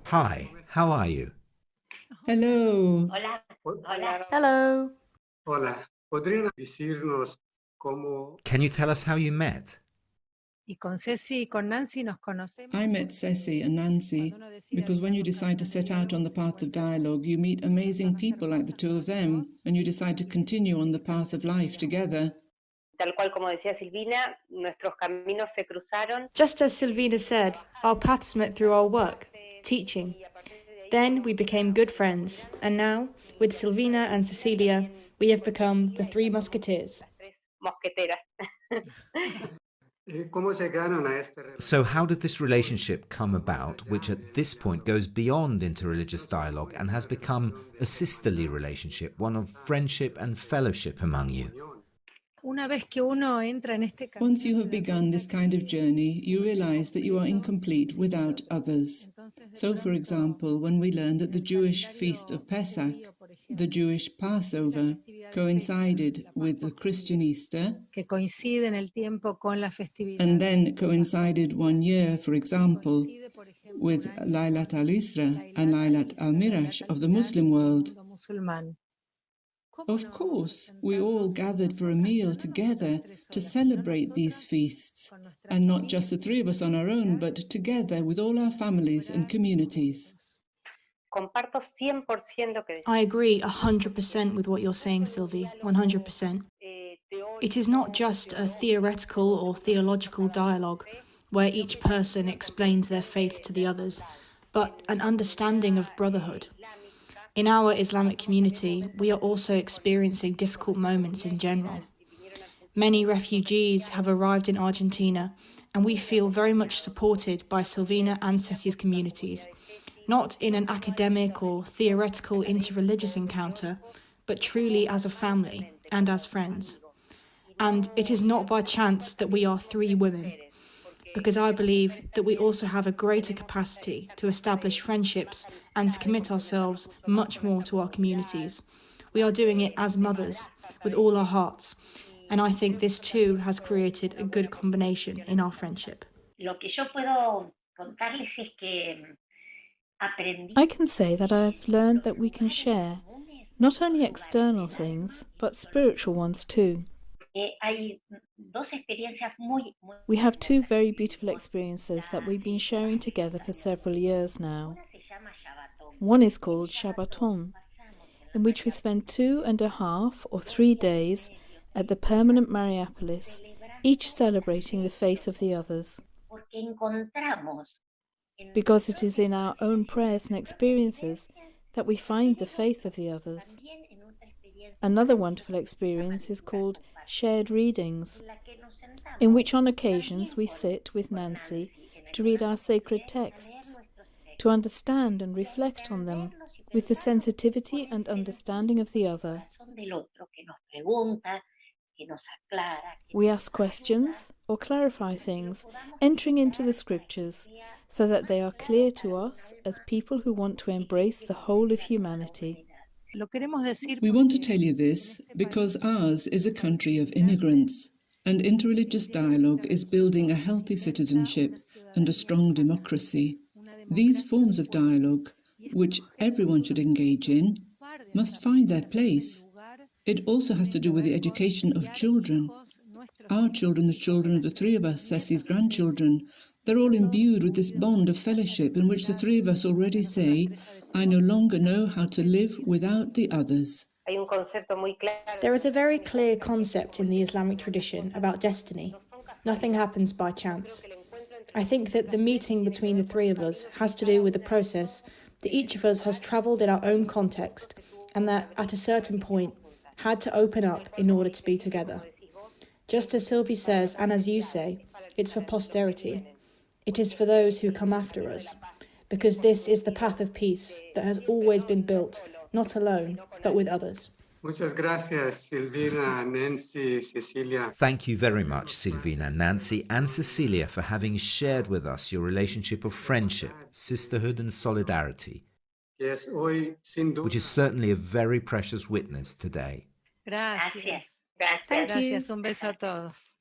Hi, how are you? Hello. Hola. Hola. Hello. Hola, ¿podrían decirnos cómo Can you tell us how you met? Y con Ceci y con Nancy nos conocemos. I met Ceci and Nancy because when you decide to set out on the path of dialogue, you meet amazing people like the two of them, and you decide to continue on the path of life together. Tal cual como decía Silvina, nuestros caminos se cruzaron. Just as Silvina said, our paths met through our work, teaching. Then we became good friends, and now, with Silvina and Cecilia, we have become the Three Musketeers. Mosqueteras. cómo llegaron a So how did this relationship come about, which at this point goes beyond interreligious dialogue and has become a sisterly relationship, one of friendship and fellowship among you? Una vez que uno entra en este camino, Once you have begun this kind of journey, you realize that you are incomplete without others. So, for example, when we learned that the Jewish feast of Pesach, the Jewish Passover, coincided with the Christian Easter, que coincide en el tiempo con la festividad, and then coincided 1 year, for example, with Laylat al-Isra and Laylat al-Mirash of the Muslim world. musulmán. Of course, we all gathered for a meal together to celebrate these feasts, and not just the three of us on our own, but together with all our families and communities. Comparto 100% lo que I agree 100% with what you're saying, Sylvie, 100%. It is not just a theoretical or theological dialogue where each person explains their faith to the others, but an understanding of brotherhood. In our Islamic community, we are also experiencing difficult moments in general. Many refugees have arrived in Argentina, and we feel very much supported by Silvina and Ceci's communities, not in an academic or theoretical interreligious encounter, but truly as a family and as friends. And it is not by chance that we are three women, because I believe that we also have a greater capacity to establish friendships and to commit ourselves much more to our communities. We are doing it as mothers, with all our hearts, and I think this too has created a good combination in our friendship. Lo que yo puedo contarles es que aprendí. I can say that I have learned that we can share not only external things, but spiritual ones too. Hay dos experiencias muy We have two very beautiful experiences that we've been sharing together for several years now. se llama Shabbatón. One is called Shabbaton, in which we spend 2.5 or 3 days at the permanent Mariapolis, each celebrating the faith of the others, Porque encontramos because it is in our own prayers and experiences that we find the faith of the others. también en otra experiencia Another wonderful experience is called shared readings, en la que nos sentamos in which on occasions we sit with Nancy to read our sacred texts, to understand and reflect on them with the sensitivity and understanding of the other. corazón del otro que nos pregunta, que nos aclara, que We ask questions or clarify things, entering into the scriptures, so that they are clear to us as people who want to embrace the whole of humanity. Lo queremos decir We want to tell you this because ours is a country of immigrants, and interreligious dialogue is building a healthy citizenship and a strong democracy. These forms of dialogue, which everyone should engage in, must find their place. It also has to do with the education of children. Our children, the children of the three of us, Ceci's grandchildren, they're all imbued with this bond of fellowship in which the three of us already say, I no longer know how to live without the others. hay un concepto muy claro. There is a very clear concept in the Islamic tradition about destiny. Nothing happens by chance. I think that the meeting between the three of us has to do with the process that each of us has travelled in our own context, and that at a certain point had to open up in order to be together. Just as Sylvie says, and as you say, it's for posterity. It is for those who come after us, because this is the path of peace that has always been built, not alone, but with others. Muchas gracias, Silvina, Nancy, Cecilia. Thank you very much, Silvina, Nancy, and Cecilia, for having shared with us your relationship of friendship, sisterhood, and solidarity, Que es hoy, sin duda, which is certainly a very precious witness today. Gracias. Gracias. Thank you. Gracias. Un beso a todos.